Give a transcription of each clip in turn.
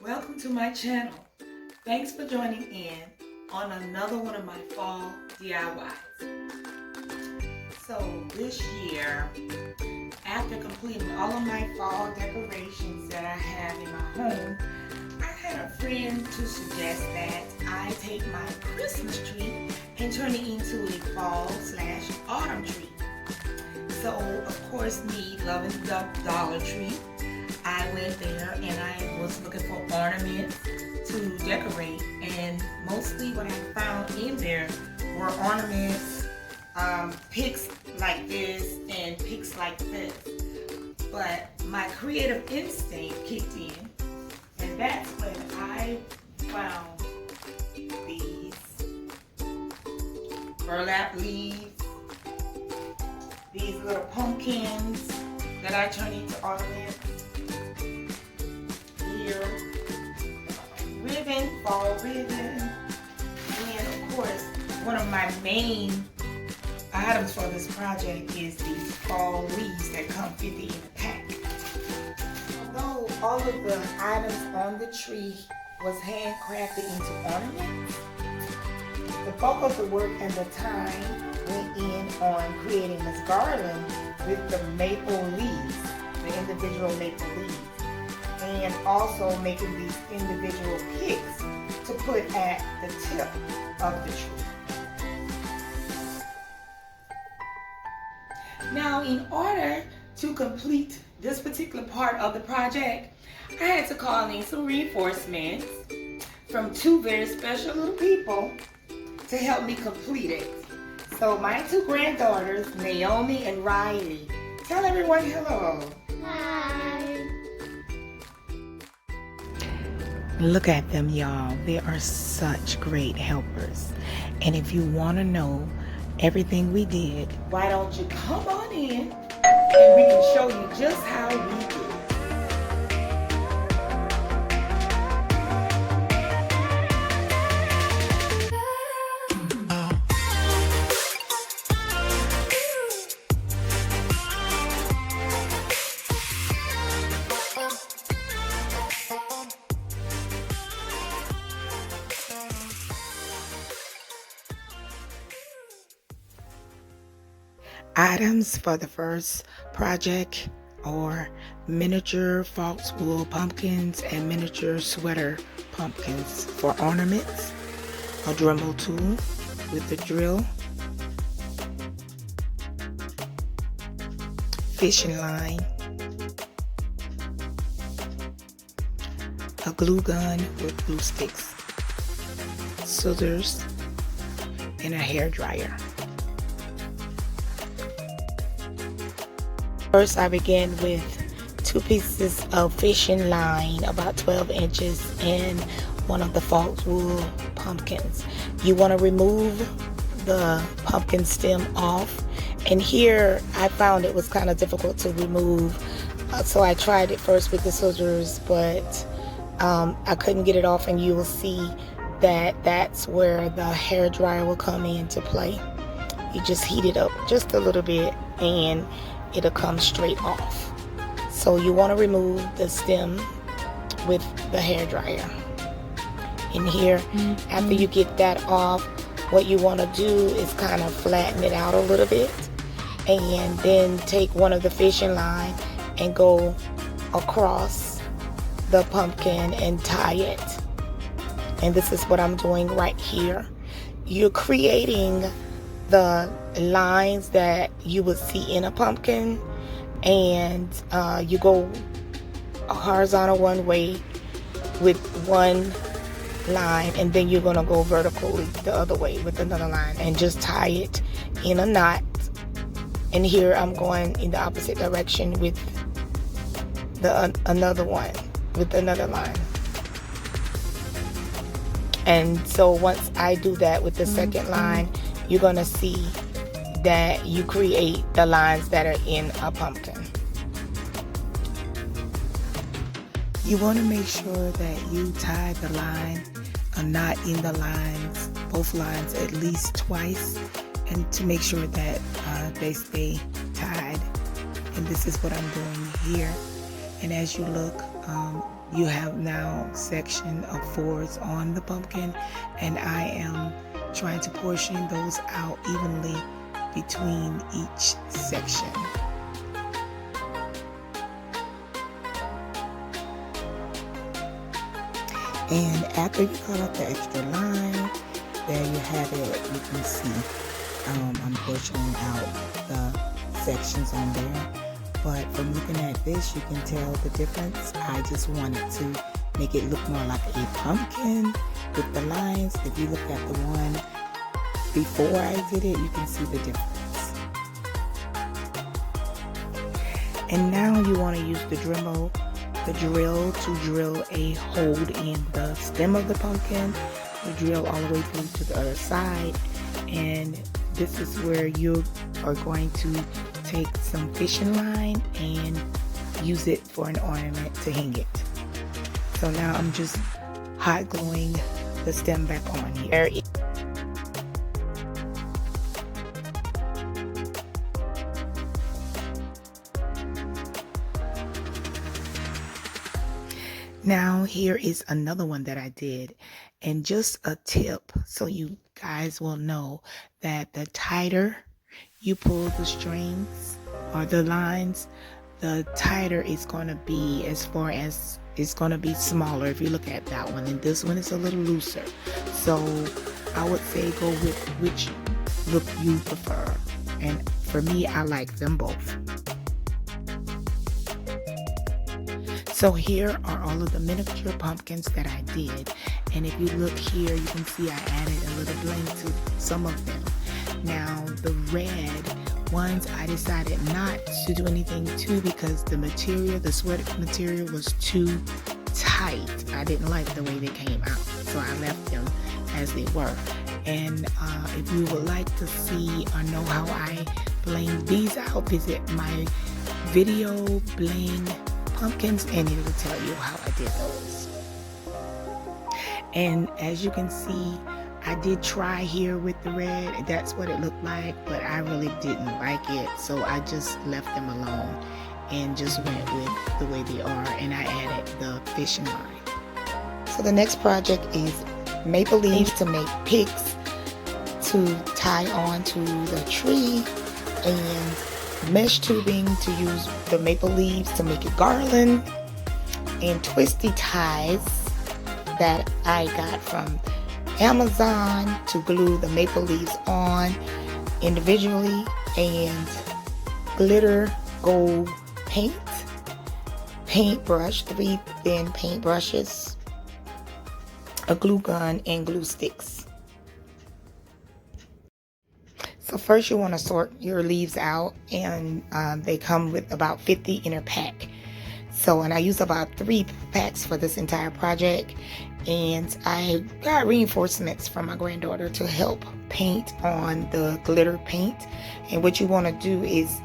Welcome to my channel. Thanks for joining in on another one of my fall DIYs. So this year, after completing all of my fall decorations that I have in my home, I had a friend to suggest that I take my Christmas tree and turn it into a fall/autumn tree. So of course, me loving the Dollar Tree, I went there and I was looking for ornaments to decorate, and mostly what I found in there were ornaments, picks like this and picks like this. But my creative instinct kicked in, and that's when I found these burlap leaves, these little pumpkins that I turn into ornaments. Here, ribbon, fall ribbon, and of course, one of my main items for this project is these fall leaves that come 50 in a pack. Although all of the items on the tree was handcrafted into ornaments, the bulk of the work and the time went in on creating this garland with the maple leaves, the individual maple leaves, and also making these individual picks to put at the tip of the tree. Now, in order to complete this particular part of the project, I had to call in some reinforcements from two very special little people to help me complete it. So my two granddaughters, Naomi and Riley. Tell everyone hello. Hi. Look at them, y'all. They are such great helpers. And if you want to know everything we did, why don't you come on in and we can show you just how we did it. Items for the first project are miniature foxwood pumpkins and miniature sweater pumpkins. For ornaments, a Dremel tool with the drill, fishing line, a glue gun with glue sticks, scissors, and a hair dryer. First, I began with 2 pieces of fishing line, about 12 inches, and one of the foxwood pumpkins. You want to remove the pumpkin stem off, and here I found it was kind of difficult to remove, so I tried it first with the scissors, but I couldn't get it off, and you will see that that's where the hair dryer will come into play. You just heat it up just a little bit and it'll come straight off. So you want to remove the stem with the hair dryer. In here, after you get that off, what you want to do is kind of flatten it out a little bit, and then take one of the fishing line and go across the pumpkin and tie it. And this is what I'm doing right here. You're creating the lines that you would see in a pumpkin, and you go horizontal one way with one line, and then you're gonna go vertically the other way with another line and just tie it in a knot. And here I'm going in the opposite direction with the another one with another line. And so once I do that with the second line, you're gonna see that you create the lines that are in a pumpkin. You want to make sure that you tie the line, a knot in the lines, both lines at least twice, and to make sure that they stay tied. And this is what I'm doing here. And as you look, you have now section of 4s on the pumpkin, and I am trying to portion those out evenly between each section. And after you cut off the extra line, there you have it. You can see I'm portioning out the sections on there. But from looking at this, you can tell the difference. I just wanted to make it look more like a pumpkin with the lines. If you look at the one before I did it, you can see the difference. And now you want to use the drill to drill a hole in the stem of the pumpkin. You drill all the way through to the other side, and this is where you are going to take some fishing line and use it for an ornament to hang it. So now I'm just hot gluing the stem back on here. Now here is another one that I did, and just a tip so you guys will know that the tighter you pull the strings or the lines, the tighter it's going to be, as far as it's going to be smaller if you look at that one, and this one is a little looser. So I would say go with which look you prefer, and for me I like them both. So here are all of the miniature pumpkins that I did, and if you look here, you can see I added a little bling to some of them. Now the red ones I decided not to do anything to because the material, the sweat material, was too tight. I didn't like the way they came out, so I left them as they were. And if you would like to see or know how I bling these out, visit my video bling pumpkins and it will tell you how I did those. And as you can see, I did try here with the red. That's what it looked like, but I really didn't like it, so I just left them alone and just went with the way they are, and I added the fishing line. So the next project is maple leaves to make picks to tie on to the tree, and mesh tubing to use the maple leaves to make a garland, and twisty ties that I got from Amazon to glue the maple leaves on individually, and glitter gold paintbrush, 3 thin paint brushes, a glue gun, and glue sticks. So first you want to sort your leaves out, and they come with about 50 in a pack. So, and I use about 3 packs for this entire project, and I got reinforcements from my granddaughter to help paint on the glitter paint. And what you want to do is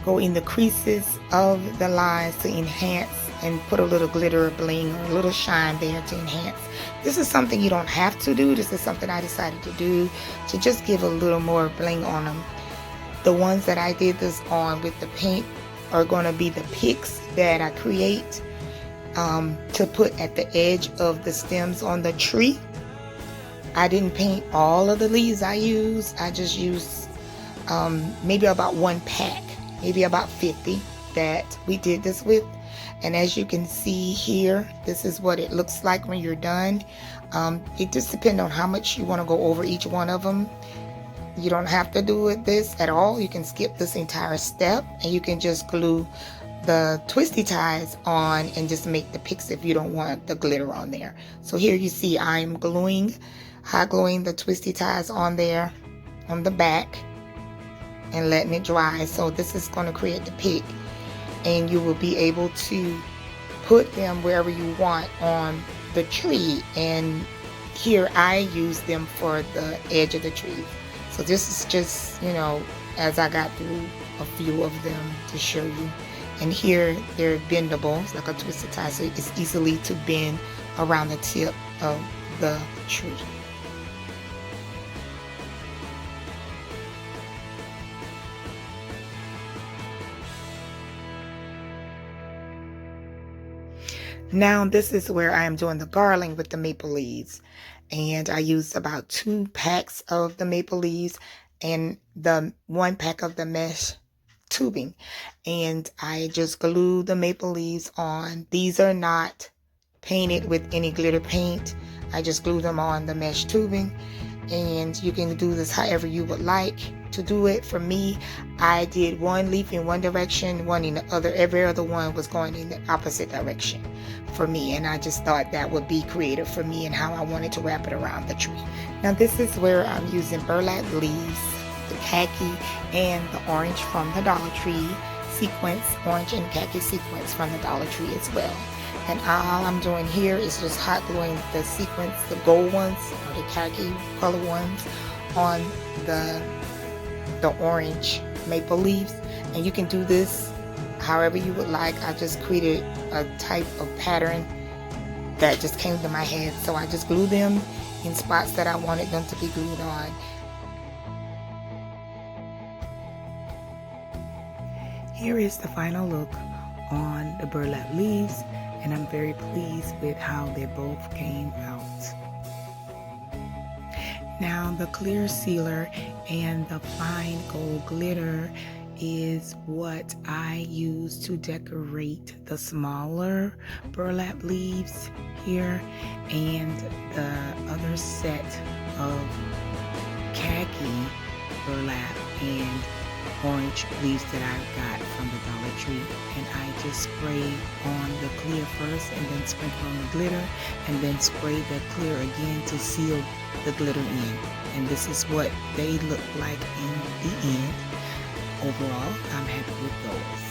go in the creases of the lines to enhance and put a little glitter or bling or a little shine there to enhance. This is something you don't have to do. This is something I decided to do to just give a little more bling on them. The ones that I did this on with the paint are going to be the picks that I create to put at the edge of the stems on the tree. I didn't paint all of the leaves I used. I just used maybe about 1 pack, maybe about 50 that we did this with. And as you can see here, this is what it looks like when you're done. It just depends on how much you want to go over each one of them. You don't have to do this at all. You can skip this entire step, and you can just glue the twisty ties on and just make the picks if you don't want the glitter on there. So here you see I'm hot gluing the twisty ties on there on the back and letting it dry. So this is going to create the pick, and you will be able to put them wherever you want on the tree. And here I use them for the edge of the tree. So this is just, you know, as I got through a few of them to show you. And here they're bendable, it's like a twisted tie, so it's easily to bend around the tip of the tree. Now this is where I am doing the garland with the maple leaves, and I used about 2 packs of the maple leaves and the 1 pack of the mesh tubing, and I just glued the maple leaves on. These are not painted with any glitter paint. I just glued them on the mesh tubing, and you can do this however you would like to do it. For me, I did one leaf in one direction, one in the other. Every other one was going in the opposite direction for me, and I just thought that would be creative for me and how I wanted to wrap it around the tree. Now this is where I'm using burlap leaves, the khaki and the orange from the Dollar Tree sequence, orange and khaki sequence from the Dollar Tree as well. And all I'm doing here is just hot gluing the sequence, the gold ones or the khaki color ones, on the orange maple leaves. And you can do this however you would like. I just created a type of pattern that just came to my head, so I just glued them in spots that I wanted them to be glued on. Here is the final look on the burlap leaves, and I'm very pleased with how they both came out. Now the clear sealer and the fine gold glitter is what I use to decorate the smaller burlap leaves here, and the other set of khaki burlap and orange leaves that I got from the Dollar Tree. And I just spray on the clear first, and then sprinkle on the glitter, and then spray the clear again to seal the glitter in. And this is what they look like in the end. Overall, I'm happy with those.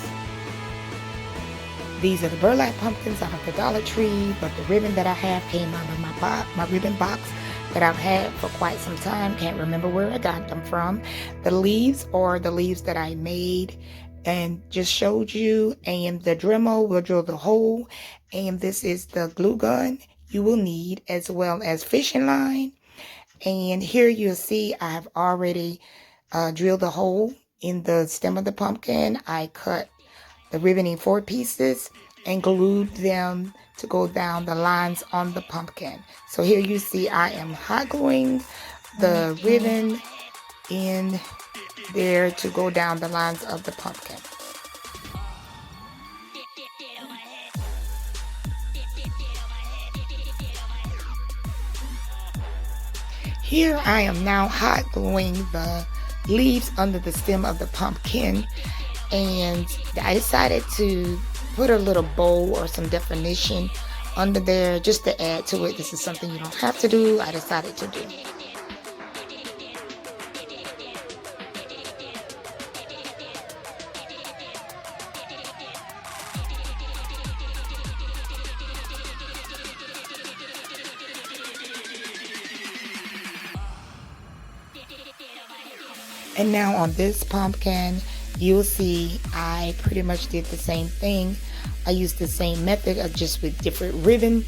These are the burlap pumpkins out of the Dollar Tree, but the ribbon that I have came out of my ribbon box that I've had for quite some time. Can't remember where I got them from. The leaves are the leaves that I made and just showed you, and the Dremel will drill the hole, and this is the glue gun you will need, as well as fishing line. And here you'll see I've already drilled the hole in the stem of the pumpkin. I cut the ribbon in 4 pieces and glued them to go down the lines on the pumpkin. So here you see I am hot gluing the ribbon in there to go down the lines of the pumpkin. Here I am now hot gluing the leaves under the stem of the pumpkin, and I decided to put a little bow or some definition under there just to add to it. This is something you don't have to do. I decided to do. And now on this pumpkin, you'll see I pretty much did the same thing. I used the same method of just with different ribbon,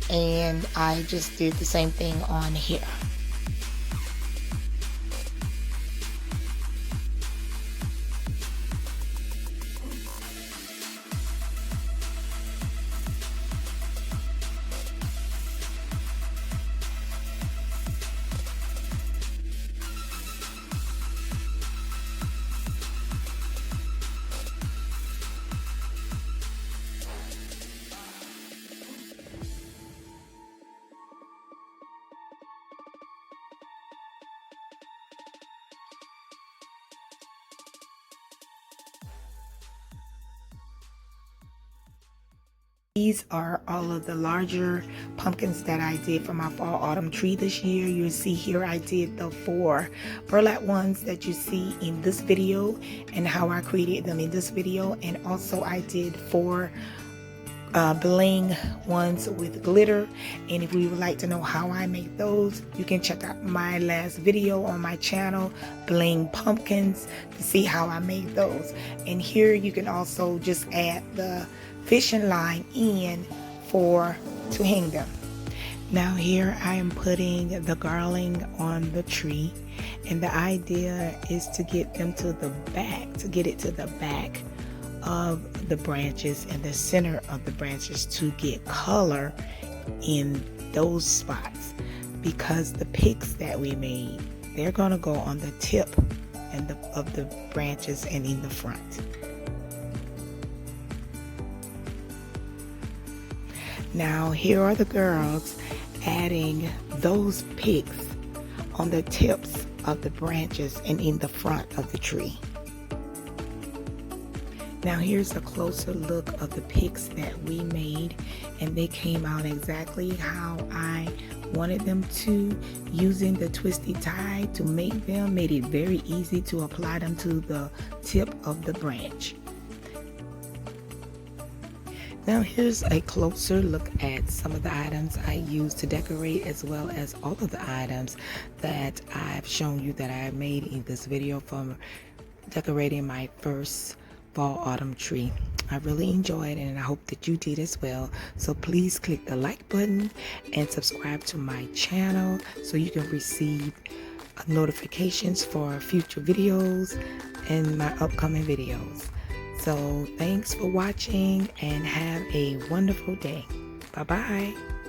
and I just did the same thing on here. These are all of the larger pumpkins that I did for my fall autumn tree this year. You see here I did the 4 burlap ones that you see in this video and how I created them in this video. And also I did 4 bling ones with glitter. And if you would like to know how I make those, you can check out my last video on my channel, Bling Pumpkins, to see how I made those. And here you can also just add the fishing line in to hang them. Now here I am putting the garland on the tree, and the idea is to get them to the back, to get it to the back of the branches and the center of the branches to get color in those spots, because the picks that we made, they're going to go on the tip of the branches and in the front. Now here are the girls adding those picks on the tips of the branches and in the front of the tree. Now here's a closer look of the picks that we made, and they came out exactly how I wanted them to, using the twisty tie to make them, made it very easy to apply them to the tip of the branch. Now here's a closer look at some of the items I used to decorate, as well as all of the items that I've shown you that I made in this video from decorating my first fall autumn tree. I really enjoyed it, and I hope that you did as well. So please click the like button and subscribe to my channel so you can receive notifications for future videos and my upcoming videos. So thanks for watching and have a wonderful day. Bye bye.